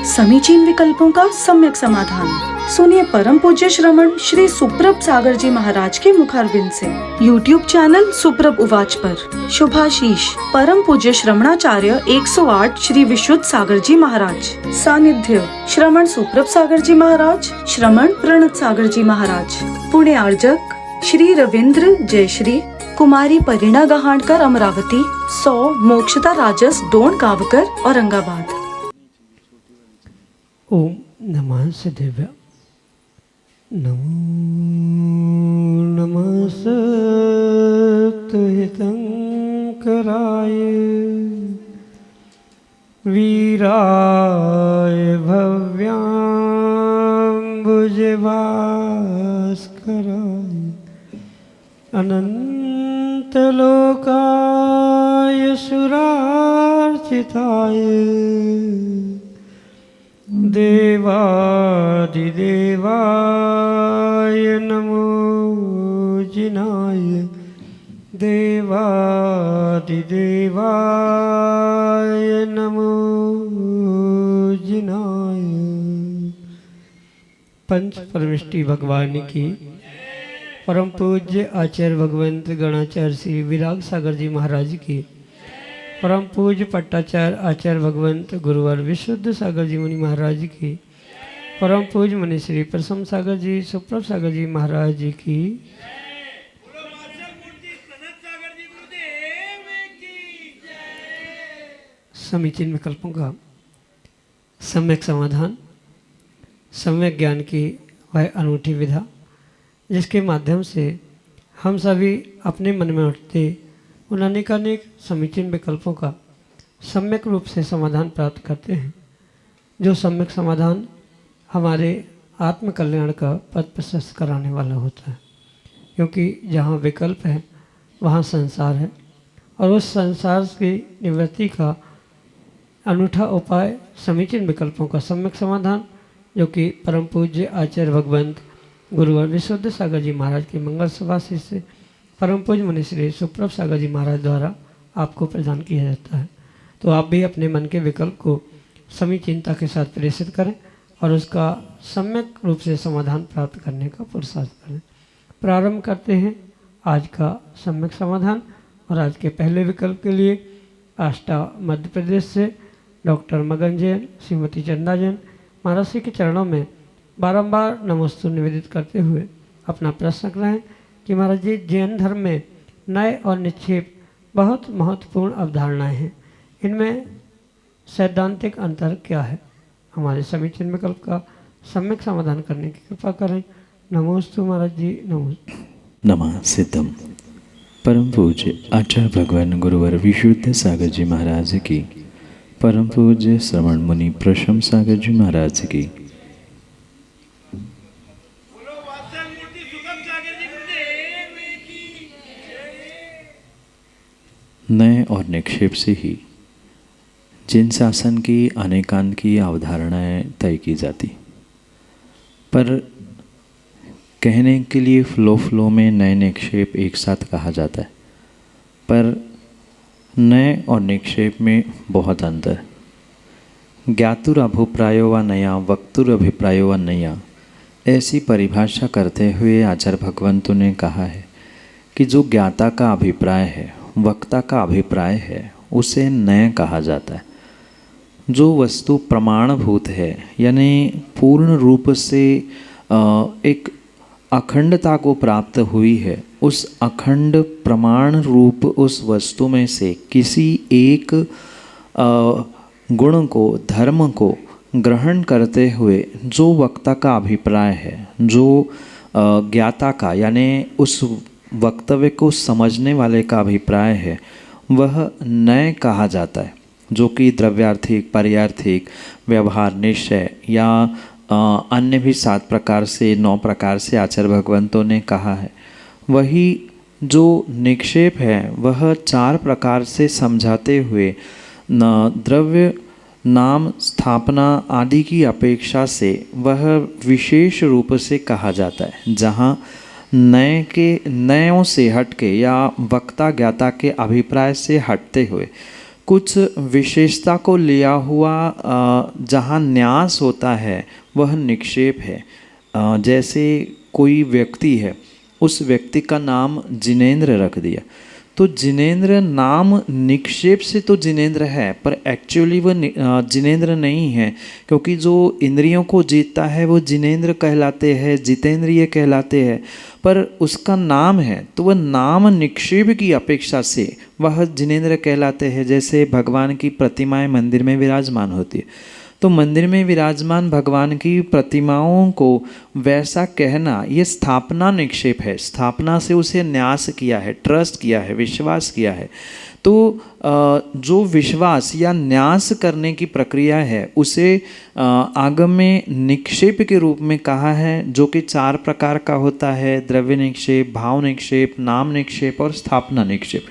समीचीन विकल्पों का सम्यक समाधान। सुनिए परम पूज्य श्रमण श्री सुप्रभ सागर जी महाराज के मुखारबिंद से YouTube चैनल सुप्रभ उवाच पर शुभाशीष परम पूज्य श्रमणाचार्य 108 श्री विशुद्ध सागर जी महाराज। सानिध्य श्रमण सुप्रभ सागर जी महाराज, श्रमण प्रणत सागर जी महाराज। पुणे आर्जक श्री रविंद्र जयश्री, कुमारी परिणा गहाणकर अमरावती, 100 मोक्षता राजस डोन गावकर औरंगाबाद। ओम नमः सदेव्य। नमो नमः सत्हितंकराय वीराय भव्याम्बुजभास्कराय अनंतलोकाय सुरार्चिताय देवादिदेवाय नमो जिनाय देवादिदेवाय नमो जिनाय। पंच परमिष्टि भगवान की परम पूज्य आचार्य भगवंत गणाचार्य श्री विराग सागर जी महाराज की परम पूज्य पट्टाचार्य आचार्य भगवंत गुरुवर विशुद्ध सागर जी मुनि महाराज की परम पूज्य मुनि श्री प्रसम सागर जी सुप्रभ सागर जी महाराज जी की समीचीन विकल्पों का सम्यक समाधान, सम्यक ज्ञान की वह अनूठी विधा जिसके माध्यम से हम सभी अपने मन में उठते उन अनेकानेक समीचीन विकल्पों का सम्यक रूप से समाधान प्राप्त करते हैं, जो सम्यक समाधान हमारे आत्मकल्याण का पथ प्रशस्त कराने वाला होता है। क्योंकि जहाँ विकल्प है वहाँ संसार है और उस संसार की निवृत्ति का अनूठा उपाय समीचीन विकल्पों का सम्यक समाधान, जो कि परम पूज्य आचार्य भगवंत गुरुवर विशुद्ध सागर जी महाराज की मंगल सभा से परम पूज्य मुनि श्री सुप्रभ सागर जी महाराज द्वारा आपको प्रदान किया जाता है। तो आप भी अपने मन के विकल्प को समीचीनता के साथ प्रेषित करें और उसका सम्यक रूप से समाधान प्राप्त करने का पुरुषार्थ करें। प्रारंभ करते हैं आज का सम्यक समाधान। और आज के पहले विकल्प के लिए आष्टा मध्य प्रदेश से डॉक्टर मगन जैन, श्रीमती चंदा जैन महाराज श्री के चरणों में बारंबार नमोस्तु निवेदित करते हुए अपना प्रश्न रख रहे हैं कि महाराज जी, जैन धर्म में नए और निक्षेप बहुत महत्वपूर्ण अवधारणाएं हैं, इनमें सैद्धांतिक अंतर क्या है? हमारे समीचीन विकल्प का सम्यक समाधान करने की कृपा करें। नमोस्तु महाराज जी, नमोस्तु। नमः सिद्धम। परम पूज्य आचार्य भगवान गुरुवर विशुद्ध सागर जी महाराज की, परम पूज्य श्रवण मुनि प्रशम सागर जी महाराज की, नए और निक्षेप से ही जिन शासन की अनेकांत की अवधारणाएं तय की जाती, पर कहने के लिए फ्लो में नए निक्षेप एक साथ कहा जाता है, पर नए और निक्षेप में बहुत अंतर। ज्ञातुर अभिप्रायो व नया, वक्तुर अभिप्रायो व नया, ऐसी परिभाषा करते हुए आचार्य भगवंतों ने कहा है कि जो ज्ञाता का अभिप्राय है, वक्ता का अभिप्राय है, उसे नय कहा जाता है। जो वस्तु प्रमाणभूत है, यानी पूर्ण रूप से एक अखंडता को प्राप्त हुई है, उस अखंड प्रमाण रूप उस वस्तु में से किसी एक गुण को, धर्म को ग्रहण करते हुए जो वक्ता का अभिप्राय है, जो ज्ञाता का यानी उस वक्तव्य को समझने वाले का अभिप्राय है, वह नय कहा जाता है। जो कि द्रव्यार्थिक, पर्यार्थिक, व्यवहार, निश्चय या अन्य भी 7 प्रकार से 9 प्रकार से आचार्य भगवंतों ने कहा है। वही जो निक्षेप है वह 4 प्रकार से समझाते हुए द्रव्य, नाम, स्थापना आदि की अपेक्षा से वह विशेष रूप से कहा जाता है। जहाँ नयों से हटके या वक्ता ज्ञाता के अभिप्राय से हटते हुए कुछ विशेषता को लिया हुआ जहाँ न्यास होता है वह निक्षेप है। जैसे कोई व्यक्ति है, उस व्यक्ति का नाम जिनेंद्र रख दिया, तो जिनेंद्र नाम निक्षेप से तो जिनेंद्र है, पर एक्चुअली वह जिनेंद्र नहीं है, क्योंकि जो इंद्रियों को जीतता है वो जिनेंद्र कहलाते हैं, जितेंद्रिय कहलाते हैं, पर उसका नाम है तो वह नाम निक्षेप की अपेक्षा से वह जिनेंद्र कहलाते हैं। जैसे भगवान की प्रतिमाएं मंदिर में विराजमान होती है, तो मंदिर में विराजमान भगवान की प्रतिमाओं को वैसा कहना ये स्थापना निक्षेप है। स्थापना से उसे न्यास किया है, ट्रस्ट किया है, विश्वास किया है। तो जो विश्वास या न्यास करने की प्रक्रिया है उसे आगम में निक्षेप के रूप में कहा है, जो कि 4 प्रकार का होता है: द्रव्य निक्षेप, भाव निक्षेप, नाम निक्षेप और स्थापना निक्षेप।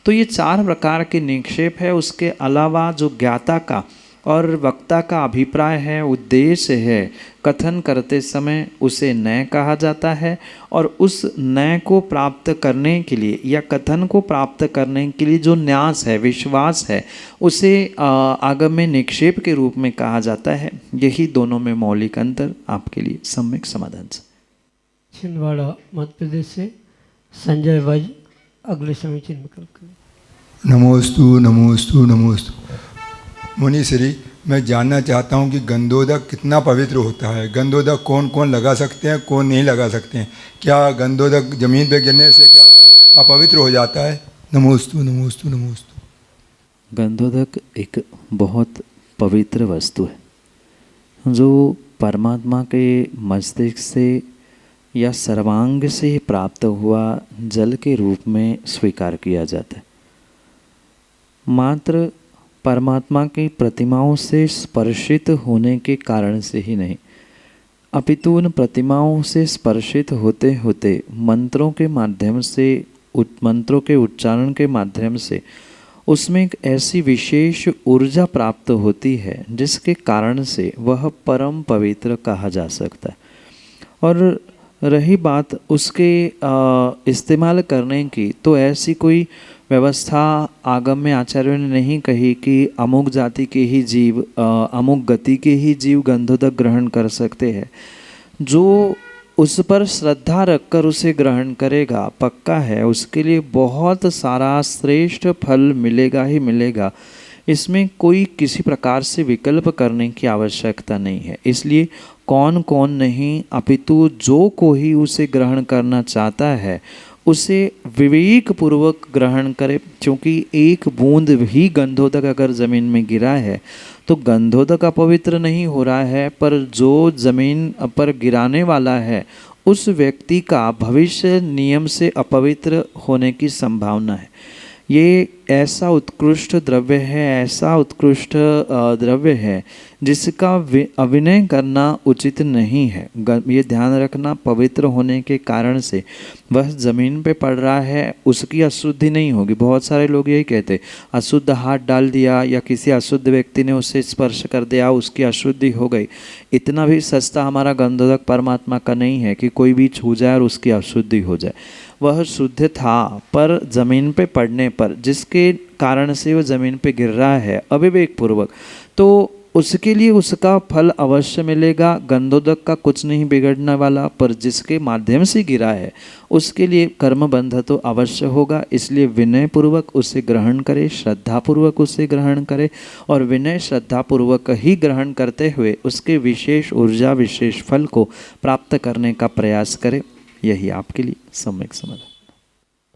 तो ये 4 प्रकार के निक्षेप है। उसके अलावा जो ज्ञाता का और वक्ता का अभिप्राय है, उद्देश्य है, कथन करते समय उसे नय कहा जाता है, और उस नय को प्राप्त करने के लिए या कथन को प्राप्त करने के लिए जो न्यास है, विश्वास है, उसे आगम में निक्षेप के रूप में कहा जाता है। यही दोनों में मौलिक अंतर आपके लिए सम्यक समाधान से। छिंदवाड़ा मध्य प्रदेश से संजय वज अगले समय चिन्ह विकल्प करें। नमोस्तु नमोस्तु नमोस्तु। मुनि श्री, मैं जानना चाहता हूँ कि गंधोदक कितना पवित्र होता है। गंधोदक कौन कौन लगा सकते हैं, कौन नहीं लगा सकते हैं? क्या गंधोदक जमीन पे गिरने से क्या अपवित्र हो जाता है? नमोस्तु नमोस्तु नमोस्तु। गंधोदक एक बहुत पवित्र वस्तु है जो परमात्मा के मस्तिष्क से या सर्वांग से प्राप्त हुआ जल के रूप में स्वीकार किया जाता है। मात्र परमात्मा की प्रतिमाओं से स्पर्शित होने के कारण से ही नहीं, अपितु उन प्रतिमाओं से स्पर्शित होते होते मंत्रों के माध्यम से, मंत्रों के उच्चारण के माध्यम से उसमें एक ऐसी विशेष ऊर्जा प्राप्त होती है जिसके कारण से वह परम पवित्र कहा जा सकता है। और रही बात उसके इस्तेमाल करने की, तो ऐसी कोई व्यवस्था आगम में आचार्यों ने नहीं कही कि अमुक जाति के ही जीव, अमुक गति के ही जीव गंधोदक ग्रहण कर सकते हैं। जो उस पर श्रद्धा रखकर उसे ग्रहण करेगा, पक्का है उसके लिए बहुत सारा श्रेष्ठ फल मिलेगा ही मिलेगा। इसमें कोई किसी प्रकार से विकल्प करने की आवश्यकता नहीं है। इसलिए कौन कौन नहीं, अपितु जो कोई उसे ग्रहण करना चाहता है उसे विवेक पूर्वक ग्रहण करे, क्योंकि एक बूंद भी गंधोदक अगर ज़मीन में गिरा है तो गंधोदक अपवित्र नहीं हो रहा है, पर जो ज़मीन पर गिराने वाला है उस व्यक्ति का भविष्य नियम से अपवित्र होने की संभावना है। ये ऐसा उत्कृष्ट द्रव्य है, ऐसा उत्कृष्ट द्रव्य है जिसका अभिनय करना उचित नहीं है। ये ध्यान रखना, पवित्र होने के कारण से वह ज़मीन पे पड़ रहा है, उसकी अशुद्धि नहीं होगी। बहुत सारे लोग यही कहते, अशुद्ध हाथ डाल दिया या किसी अशुद्ध व्यक्ति ने उसे स्पर्श कर दिया, उसकी अशुद्धि हो गई। इतना भी सस्ता हमारा गंधोदक परमात्मा का नहीं है कि कोई भी छू जाए और उसकी अशुद्धि हो जाए। वह शुद्ध था, पर ज़मीन पे पड़ने पर, जिसके कारण से वह ज़मीन पे गिर रहा है अविवेक पूर्वक, तो उसके लिए उसका फल अवश्य मिलेगा। गंधोदक का कुछ नहीं बिगड़ने वाला, पर जिसके माध्यम से गिरा है उसके लिए कर्म बंध तो अवश्य होगा। इसलिए विनय पूर्वक उसे ग्रहण करे, श्रद्धा पूर्वक उसे ग्रहण करे, और विनय श्रद्धा पूर्वक ही ग्रहण करते हुए उसके विशेष ऊर्जा, विशेष फल को प्राप्त करने का प्रयास करे। यही आपके लिए सम्यक समाधान।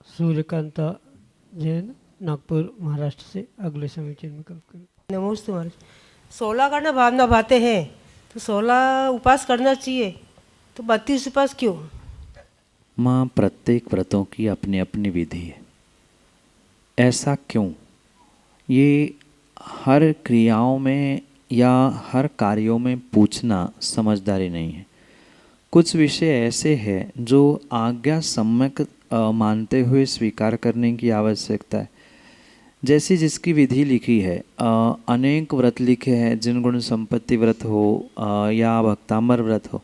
सूर्यकांता जैन नागपुर महाराष्ट्र से अगले समय चिन्ह विकल्प करें। नमोस्तु महाराज। 16 का ना भावना भाते हैं तो 16 उपास करना चाहिए, तो 32 उपास क्यों? माँ, प्रत्येक व्रतों की अपनी अपनी विधि है। ऐसा क्यों? ये हर क्रियाओं में या हर कार्यों में पूछना समझदारी नहीं है। कुछ विषय ऐसे हैं जो आज्ञा सम्यक मानते हुए स्वीकार करने की आवश्यकता है। जैसी जिसकी विधि लिखी है, अनेक व्रत लिखे हैं, जिन गुण संपत्ति व्रत हो या भक्तांबर व्रत हो,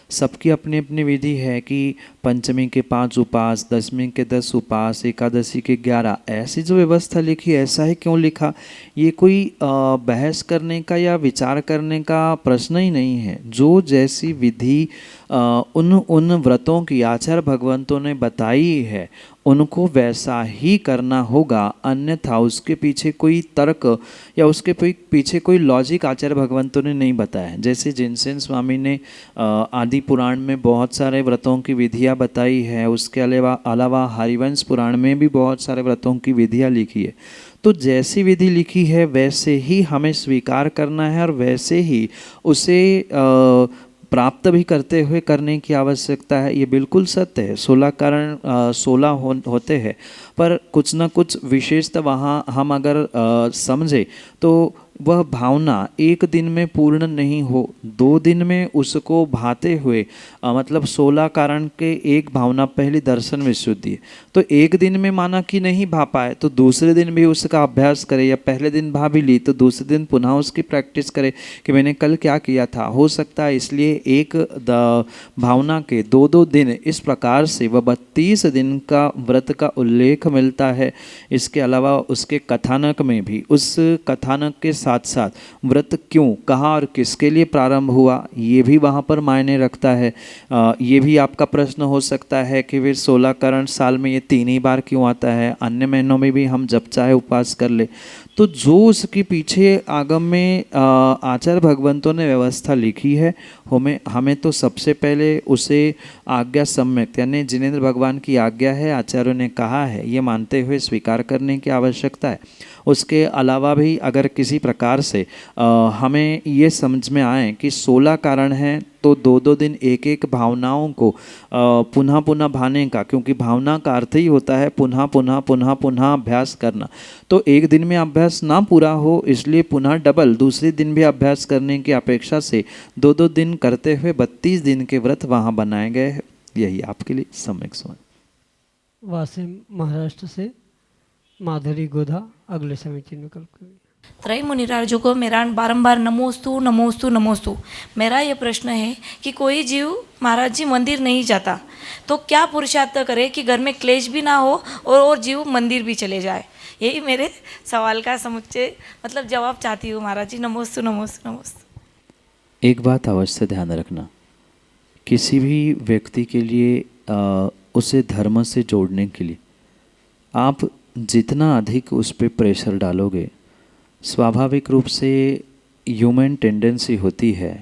सबकी अपनी अपनी विधि है कि पंचमी के 5 उपास, दशमी के 10 उपास, एकादशी के 11, ऐसी जो व्यवस्था लिखी ऐसा ही क्यों लिखा, ये कोई बहस करने का या विचार करने का प्रश्न ही नहीं है। जो जैसी विधि उन व्रतों की आचार्य भगवंतों ने बताई है उनको वैसा ही करना होगा, अन्यथा उसके पीछे कोई तर्क या उसके पीछे कोई लॉजिक आचार्य भगवंतों ने नहीं बताया। जैसे जिनसेन स्वामी ने आदि पुराण में बहुत सारे व्रतों की विधियाँ बताई है, उसके अलावा हरिवंश पुराण में भी बहुत सारे व्रतों की विधियाँ लिखी है। तो जैसी विधि लिखी है वैसे ही हमें स्वीकार करना है और वैसे ही उसे प्राप्त भी करते हुए करने की आवश्यकता है। ये बिल्कुल सत्य है। 16 कारण 16 होते हैं, पर कुछ ना कुछ विशेषता वहाँ हम अगर समझे तो वह भावना एक दिन में पूर्ण नहीं हो, 2 दिन में उसको भाते हुए मतलब 16 कारण के एक भावना पहली दर्शन विशुद्धि है। तो एक दिन में माना कि नहीं भा पाए तो दूसरे दिन भी उसका अभ्यास करे, या पहले दिन भा भी ली तो दूसरे दिन पुनः उसकी प्रैक्टिस करे कि मैंने कल क्या किया था। हो सकता है इसलिए एक भावना के 2-2 दिन इस प्रकार से वह 32 दिन का व्रत का उल्लेख मिलता है। इसके अलावा उसके कथानक में भी उस कथानक के साथ साथ व्रत क्यों, कहाँ और किसके लिए प्रारंभ हुआ ये भी वहाँ पर मायने रखता है। ये भी आपका प्रश्न हो सकता है कि फिर 16 कारण साल में ये 3 ही बार क्यों आता है, अन्य महीनों में भी हम जब चाहे उपवास कर ले। तो जो उसके पीछे आगम में आचार्य भगवंतों ने व्यवस्था लिखी है, हमें तो सबसे पहले उसे आज्ञा सम्यक यानी जिनेंद्र भगवान की आज्ञा है, आचार्यों ने कहा है, ये मानते हुए स्वीकार करने की आवश्यकता है। उसके अलावा भी अगर किसी प्रकार से हमें ये समझ में आए कि 16 कारण हैं तो 2-2 दिन एक भावनाओं को पुनः पुनः भाने का, क्योंकि भावना का अर्थ ही होता है पुनः पुनः पुनः पुनः अभ्यास करना। तो एक दिन में अभ्यास ना पूरा हो इसलिए पुनः डबल दूसरे दिन भी अभ्यास करने की अपेक्षा से 2-2 दिन करते हुए 32 दिन के व्रत वहाँ बनाए गए हैं। यही आपके लिए सम्यक समझ। वासिम महाराष्ट्र से माधुरी गोधा अगले समीचीन विकल्प। त्रय मुनिराजों को मेरा बारंबार नमोस्तु नमोस्तु नमोस्तु। मेरा ये प्रश्न है कि कोई जीव महाराज जी मंदिर नहीं जाता तो क्या पुरुषार्थ करे कि घर में क्लेश भी ना हो और जीव मंदिर भी चले जाए। यही मेरे सवाल का समुच्चय मतलब जवाब चाहती हूँ महाराज जी। नमोस्तु नमोस्तु नमोस्तु। एक बात अवश्य ध्यान रखना, किसी भी व्यक्ति के लिए उसे धर्म से जोड़ने के लिए आप जितना अधिक उस पर प्रेशर डालोगे, स्वाभाविक रूप से ह्यूमन टेंडेंसी होती है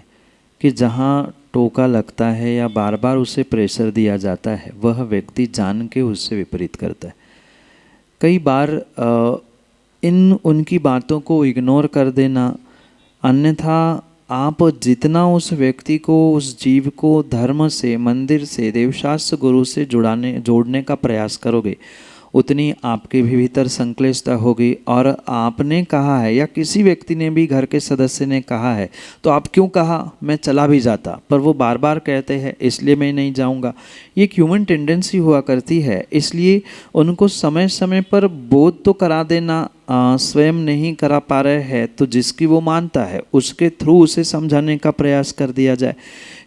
कि जहाँ टोका लगता है या बार बार उसे प्रेशर दिया जाता है वह व्यक्ति जान के उससे विपरीत करता है। कई बार उनकी बातों को इग्नोर कर देना, अन्यथा आप जितना उस व्यक्ति को, उस जीव को धर्म से, मंदिर से, देवशास्त्र गुरु से जोड़ने का प्रयास करोगे उतनी आपके भी भीतर संक्लिष्टता होगी। और आपने कहा है या किसी व्यक्ति ने भी, घर के सदस्य ने कहा है तो आप क्यों कहा, मैं चला भी जाता, पर वो बार बार कहते हैं इसलिए मैं नहीं जाऊंगा। ये एक ह्यूमन टेंडेंसी हुआ करती है। इसलिए उनको समय समय पर बोध तो करा देना, स्वयं नहीं करा पा रहे हैं तो जिसकी वो मानता है उसके थ्रू उसे समझाने का प्रयास कर दिया जाए।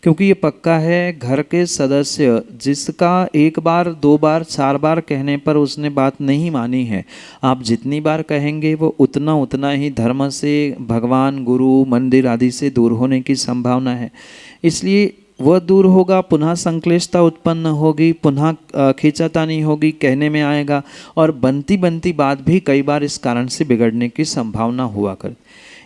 क्योंकि ये पक्का है, घर के सदस्य जिसका 1 बार 2 बार 4 बार कहने पर उसने बात नहीं मानी है, आप जितनी बार कहेंगे वो उतना ही धर्म से, भगवान, गुरु, मंदिर आदि से दूर होने की संभावना है। इसलिए वह दूर होगा, पुनः संक्लिष्टता उत्पन्न होगी, पुनः खींचातानी होगी, कहने में आएगा और बनती बात भी कई बार इस कारण से बिगड़ने की संभावना हुआ कर।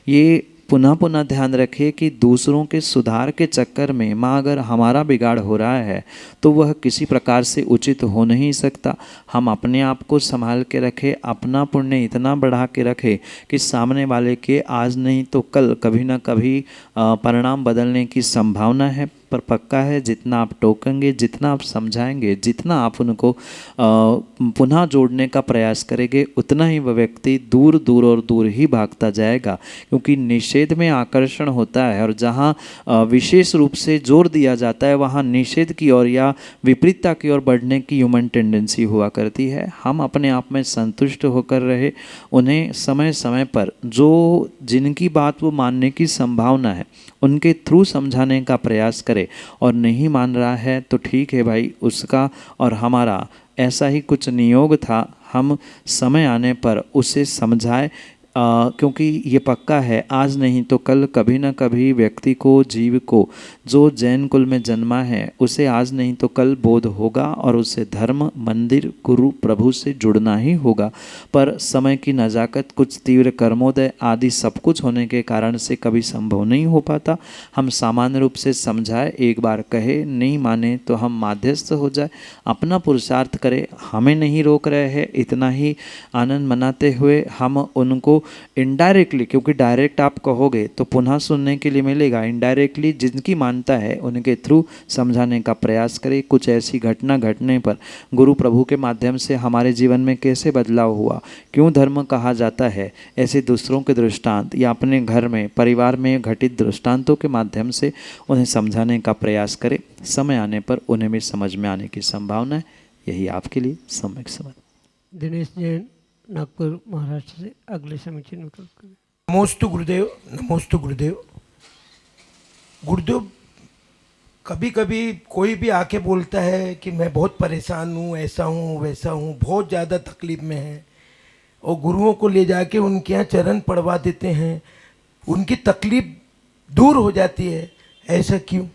ये पुनः ध्यान रखें कि दूसरों के सुधार के चक्कर में माँ अगर हमारा बिगाड़ हो रहा है तो वह किसी प्रकार से उचित हो नहीं सकता। हम अपने आप को संभाल के रखें, अपना पुण्य इतना बढ़ा के रखें कि सामने वाले के आज नहीं तो कल कभी ना कभी परिणाम बदलने की संभावना है। पर पक्का है जितना आप टोकेंगे, जितना आप समझाएंगे, जितना आप उनको पुनः जोड़ने का प्रयास करेंगे उतना ही वह व्यक्ति दूर ही भागता जाएगा। क्योंकि निषेध में आकर्षण होता है और जहाँ विशेष रूप से जोर दिया जाता है वहाँ निषेध की ओर या विपरीतता की ओर बढ़ने की ह्यूमन टेंडेंसी हुआ करती है। हम अपने आप में संतुष्ट होकर रहे, उन्हें समय समय पर जो जिनकी बात वो मानने की संभावना है उनके थ्रू समझाने का प्रयास करें। है और नहीं मान रहा है तो ठीक है भाई, उसका और हमारा ऐसा ही कुछ नियोग था। हम समय आने पर उसे समझाए, क्योंकि ये पक्का है आज नहीं तो कल कभी ना कभी व्यक्ति को, जीव को, जो जैन कुल में जन्मा है उसे आज नहीं तो कल बोध होगा और उसे धर्म, मंदिर, गुरु, प्रभु से जुड़ना ही होगा। पर समय की नज़ाकत, कुछ तीव्र कर्मोदय आदि सब कुछ होने के कारण से कभी संभव नहीं हो पाता। हम सामान्य रूप से समझाए, एक बार कहे, नहीं माने तो हम माध्यस्थ हो जाए, अपना पुरुषार्थ करें, हमें नहीं रोक रहे हैं, इतना ही आनंद मनाते हुए हम उनको इनडायरेक्टली, क्योंकि डायरेक्ट आप कहोगे तो पुनः सुनने के लिए मिलेगा, इनडायरेक्टली जिनकी मानता है उनके थ्रू समझाने का प्रयास करें। कुछ ऐसी घटना घटने पर गुरु प्रभु के माध्यम से हमारे जीवन में कैसे बदलाव हुआ, क्यों धर्म कहा जाता है, ऐसे दूसरों के दृष्टांत या अपने घर में, परिवार में घटित दृष्टांतों के माध्यम से उन्हें समझाने का प्रयास करें। समय आने पर उन्हें भी समझ में आने की संभावना है। यही आपके लिए सम्यक समझ। दिनेश जैन, नागपुर, महाराष्ट्र से अगले समीचीन विकल्प करें। नमोस्तु गुरुदेव, नमोस्तु गुरुदेव। गुरुदेव, कभी कभी कोई भी आके बोलता है कि मैं बहुत परेशान हूँ, ऐसा हूँ वैसा हूँ, बहुत ज़्यादा तकलीफ में है, और गुरुओं को ले जाके उनके यहाँ चरण पड़वा देते हैं, उनकी तकलीफ दूर हो जाती है, ऐसा क्यों?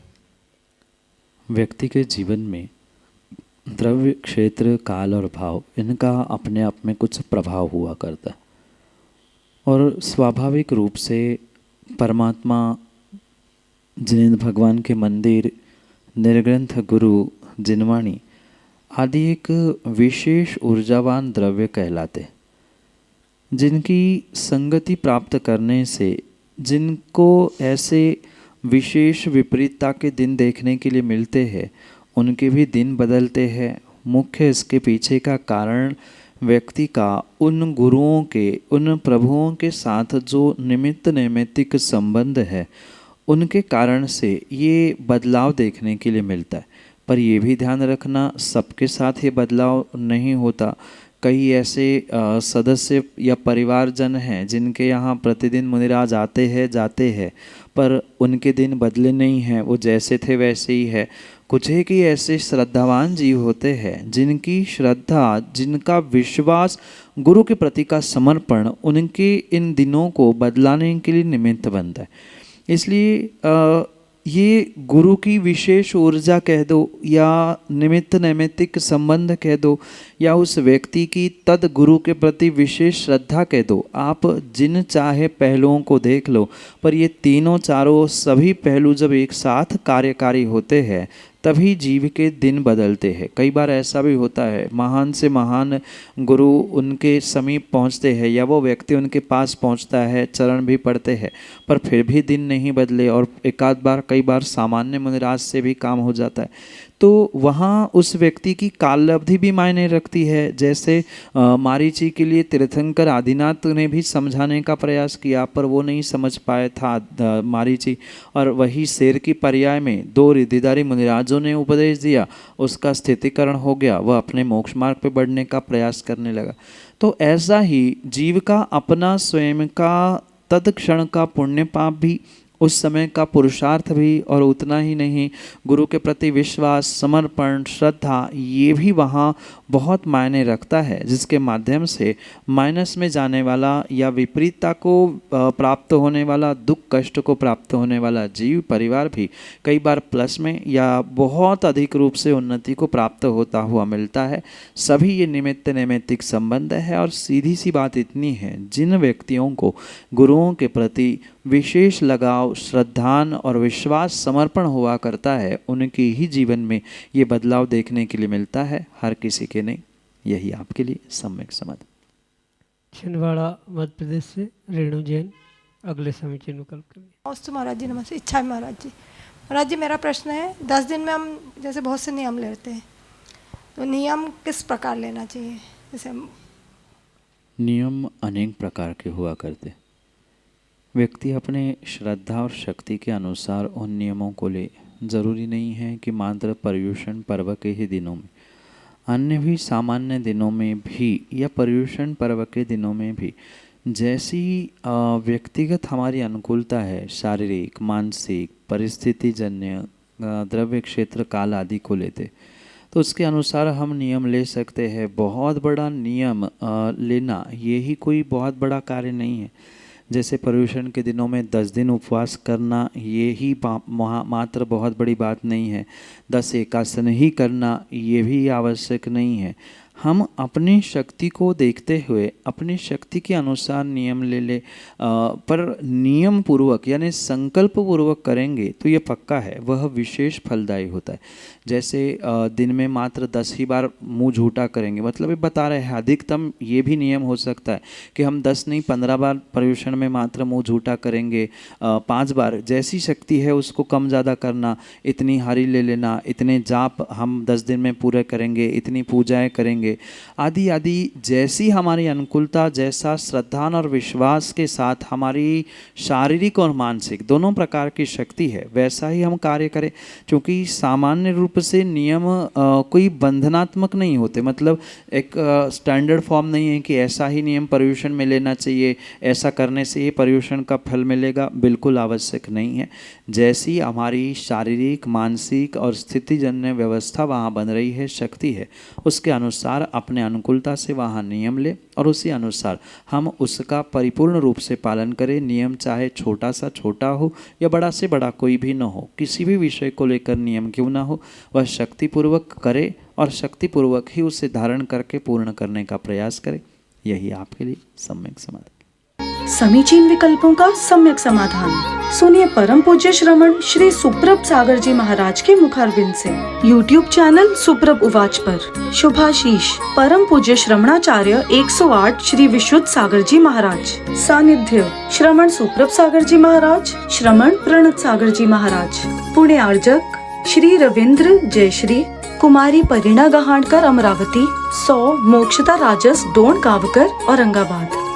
व्यक्ति के जीवन में द्रव्य, क्षेत्र, काल और भाव, इनका अपने आप में कुछ प्रभाव हुआ करता है और स्वाभाविक रूप से परमात्मा, जिनेंद्र भगवान के मंदिर, निर्ग्रंथ गुरु, जिनवाणी आदि एक विशेष ऊर्जावान द्रव्य कहलाते, जिनकी संगति प्राप्त करने से जिनको ऐसे विशेष विपरीतता के दिन देखने के लिए मिलते हैं, उनके भी दिन बदलते हैं। मुख्य इसके पीछे का कारण व्यक्ति का उन गुरुओं के, उन प्रभुओं के साथ जो निमित्त नैमित्तिक संबंध है, उनके कारण से ये बदलाव देखने के लिए मिलता है। पर ये भी ध्यान रखना, सबके साथ ये बदलाव नहीं होता। कई ऐसे सदस्य या परिवारजन हैं जिनके यहाँ प्रतिदिन मुनिराज आते हैं जाते हैं, पर उनके दिन बदले नहीं हैं, वो जैसे थे वैसे ही है। कुछ एक ही ऐसे श्रद्धावान जीव होते हैं जिनकी श्रद्धा, जिनका विश्वास, गुरु के प्रति का समर्पण उनके इन दिनों को बदलाने के लिए निमित्त बनता है। इसलिए ये गुरु की विशेष ऊर्जा कह दो या निमित्त नैमित्तिक संबंध कह दो या उस व्यक्ति की तद गुरु के प्रति विशेष श्रद्धा कह दो, आप जिन चाहे पहलुओं को देख लो, पर ये तीनों चारों सभी पहलू जब एक साथ कार्यकारी होते हैं तभी जीव के दिन बदलते हैं। कई बार ऐसा भी होता है, महान से महान गुरु उनके समीप पहुंचते हैं या वो व्यक्ति उनके पास पहुंचता है, चरण भी पड़ते हैं, पर फिर भी दिन नहीं बदले और एकाध बार, कई बार सामान्य मुनिराज से भी काम हो जाता है। तो वहाँ उस व्यक्ति की काल अवधि भी मायने रखती है। जैसे मारीची के लिए तीर्थंकर आदिनाथ ने भी समझाने का प्रयास किया, पर वो नहीं समझ पाया था मारीची, और वही शेर की पर्याय में 2 रिद्धिधारी मुनिराजों ने उपदेश दिया, उसका स्थितिकरण हो गया, वह अपने मोक्ष मार्ग पे बढ़ने का प्रयास करने लगा। तो ऐसा ही जीव का अपना स्वयं का तत्क्षण का पुण्य पाप भी, उस समय का पुरुषार्थ भी, और उतना ही नहीं गुरु के प्रति विश्वास, समर्पण, श्रद्धा, ये भी वहाँ बहुत मायने रखता है, जिसके माध्यम से माइनस में जाने वाला या विपरीतता को प्राप्त होने वाला, दुख कष्ट को प्राप्त होने वाला जीव परिवार भी कई बार प्लस में या बहुत अधिक रूप से उन्नति को प्राप्त होता हुआ मिलता है। सभी ये निमित्त नैमित्तिक संबंध है। और सीधी सी बात इतनी है, जिन व्यक्तियों को गुरुओं के प्रति विशेष लगाव, श्रद्धान और विश्वास, समर्पण हुआ करता है, उनके ही जीवन में ये बदलाव देखने के लिए मिलता है, हर किसी के नहीं। यही आपके लिए सम्यक समाधान। छिंदवाड़ा मध्य प्रदेश से रेणु जैन, अगले समीचीन विकल्प करें। नमस्ते महाराज जी। नमस्ते। इच्छा है महाराज जी। महाराज जी, मेरा प्रश्न है, 10 दिन में हम जैसे बहुत से नियम लेते हैं, तो नियम किस प्रकार लेना चाहिए? जैसे नियम अनेक प्रकार के हुआ करते, व्यक्ति अपने श्रद्धा और शक्ति के अनुसार उन नियमों को ले। जरूरी नहीं है कि मात्र पर्युषण पर्व के ही दिनों में, अन्य भी सामान्य दिनों में भी या पर्युषण पर्व के दिनों में भी जैसी व्यक्तिगत हमारी अनुकूलता है, शारीरिक, मानसिक, परिस्थिति जन्य, द्रव्य, क्षेत्र, काल आदि को लेते, तो उसके अनुसार हम नियम ले सकते हैं। बहुत बड़ा नियम लेना ये ही कोई बहुत बड़ा कार्य नहीं है। जैसे पर्युषण के दिनों में 10 दिन उपवास करना ये ही मात्र बहुत बड़ी बात नहीं है। 10 एकासन ही करना ये भी आवश्यक नहीं है। हम अपनी शक्ति को देखते हुए अपनी शक्ति के अनुसार नियम ले पर नियम पूर्वक यानी संकल्प पूर्वक करेंगे तो ये पक्का है, वह विशेष फलदायी होता है। जैसे दिन में मात्र 10 ही बार मुंह झूठा करेंगे, मतलब ये बता रहे हैं अधिकतम ये भी नियम हो सकता है कि हम 10 नहीं 15 बार पर्युषण में मात्र मुंह झूठा करेंगे। 5 बार जैसी शक्ति है उसको कम ज़्यादा करना, इतनी हारी ले लेना, इतने जाप हम 10 दिन में पूरे करेंगे, इतनी पूजाएं करेंगे आदि आदि। जैसी हमारी अनुकूलता, जैसा श्रद्धा और विश्वास के साथ हमारी शारीरिक और मानसिक दोनों प्रकार की शक्ति है वैसा ही हम कार्य करें। क्योंकि सामान्य रूप से नियम कोई बंधनात्मक नहीं होते, मतलब एक स्टैंडर्ड फॉर्म नहीं है कि ऐसा ही नियम पर्युषण में लेना चाहिए, ऐसा करने से ये पर्युषण का फल मिलेगा, बिल्कुल आवश्यक नहीं है। जैसी हमारी शारीरिक, मानसिक और स्थितिजन्य व्यवस्था वहाँ बन रही है, शक्ति है, उसके अनुसार अपने अनुकूलता से वहाँ नियम ले और उसी अनुसार हम उसका परिपूर्ण रूप से पालन करें। नियम चाहे छोटा सा छोटा हो या बड़ा से बड़ा कोई भी न हो, किसी भी विषय को लेकर नियम क्यों ना हो, वह शक्तिपूर्वक करे और शक्तिपूर्वक ही उसे धारण करके पूर्ण करने का प्रयास करे। यही आपके लिए सम्यक समाधान। समीचीन विकल्पों का सम्यक समाधान सुनिए परम पूज्य श्रमण श्री सुप्रभ सागर जी महाराज के मुखारविंद से। YouTube चैनल सुप्रभ उवाच पर शुभाशीष परम पूज्य श्रमणाचार्य 108 श्री विशुद्ध सागर जी महाराज। सानिध्य श्रमण सुप्रभ सागर जी महाराज, श्रमण प्रणत सागर जी महाराज। पुणे आर्जक श्री रविंद्र जयश्री, कुमारी परिणा गहाणकर अमरावती, 100 मोक्षता राजस डोन गावकर औरंगाबाद।